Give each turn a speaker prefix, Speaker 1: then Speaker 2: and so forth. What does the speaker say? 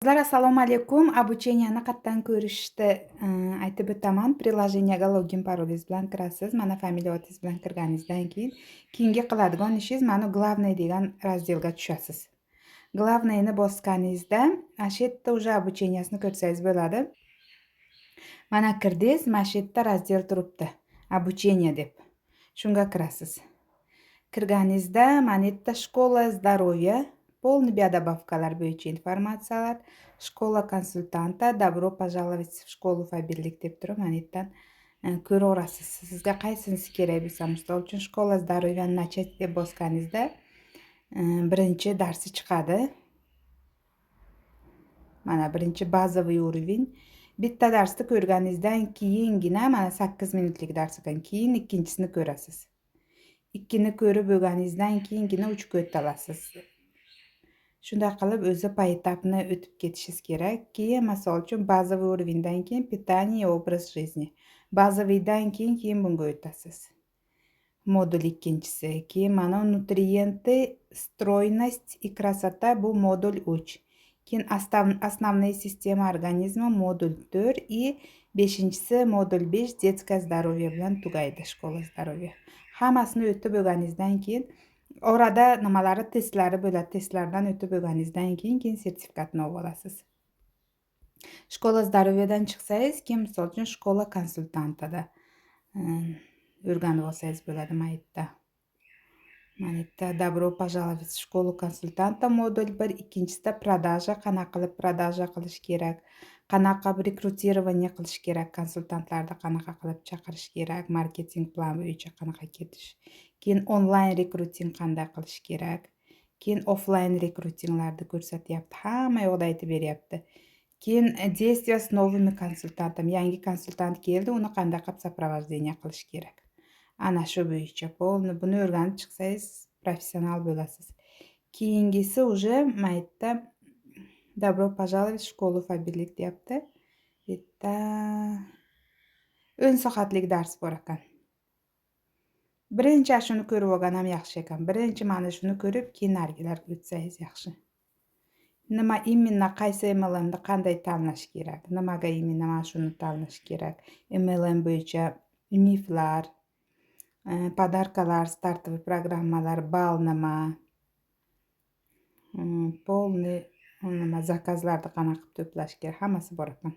Speaker 1: Qizlar, assalomu alaykum. Обучениeni qayerdan ko'rishni aytib o'taman. Приложениеga login parolingiz bilan kirasiz. Mana familiyatingiz bilan kirganingizdan keyingi qiladigan ishingiz mana главный degan razdelga tushasiz. Главныйni bosganingizda shu yerda уже обучениесini ko'rsangiz bo'ladi. Mana kirdingiz, mana shu yerda razdel turibdi. Обучение deb. Shunga kirasiz. Kirganingizda mana yerda shkola здоровья, полный biodobavkalar bo'yicha informatsiyalar, shkola konsultanta, добро пожаловать в школу фаберлик deb turib, mana yerdan ko'raverasiz. Sizga qaysinisi kerak bo'lsa, misol uchun shkola здоровьяni начать deb bosganingizda birinchi darsi chiqadi. Mana birinchi bazaviy уровень. Bitta darsni ko'rganingizdan keyingina mana 8 minutlik dars ekan, keyin ikkinchisini ko'rasiz. Ikkini ko'rib bo'lganingizdan keyingina 3 ga o'tasiz. Shunday qilib o'zi poetapni o'tib ketishingiz kerak. Keyin misol uchun bazaviy уровеньdan keyin питание, образ жизни. Bazaviydan keyin bunga o'tasiz. Modul ikkinchisi. Keyin mana nutrienты, стройность и красота bu modul 3. Keyin основные системы организма modul 4 и 5-si modul 5 детское здоровье bilan tugaydi, shkola здоровья. Hammasini o'tib bo'lganingizdan keyin orada nimalari testlari bo'ladi. Testlardan o'tib bo'lganingizdan keyin sertifikatni olasiz. Shkola здоровьяdan chiqsangiz, keyin misol uchun shkola konsultantada o'rganib olsangiz bo'ladi mana yerda. Mana yerda добро пожаловать в школу консультанта modul 1, ikkinchisida продажа, qanaqa qilib продажа qilish kerak, qanaqa rekrutirovание qilish kerak, konsultantlarni qanaqa qilib chaqirish kerak, marketing plan bo'yicha qanaqa ketish. Keyin onlayn rekruting qanday qilish kerak. Keyin offlayn rekrutinglarni ko'rsatyapti. Hamma yoqda aytib beryapti. Keyin действия с новыми консультантами. Yangi konsultant keldi, uni qanday qilib сопровождение qilish kerak. Ana shu bo'yicha polni buni o'rganib chiqsangiz professional bo'lasiz. Keyingisi уже mana yerda добро пожаловать в школу фаберлик deyapti. Yerda 10 soatlik dars bor ekan. Birinchi shuni ko'rib olgan ham yaxshi ekan. Birinchi mana shuni ko'rib, keyin narigalarga o'tsangiz yaxshi. Nima именно qaysi MLMni qanday tanlash kerak? Nimaga именно mana shuni tanlash kerak? MLM bo'yicha miflar, podarkalar, startoviy programmalar, bal nima, polni nima zakazlarni qanaqa qilib to'plash kerak, hammasi bor ekan.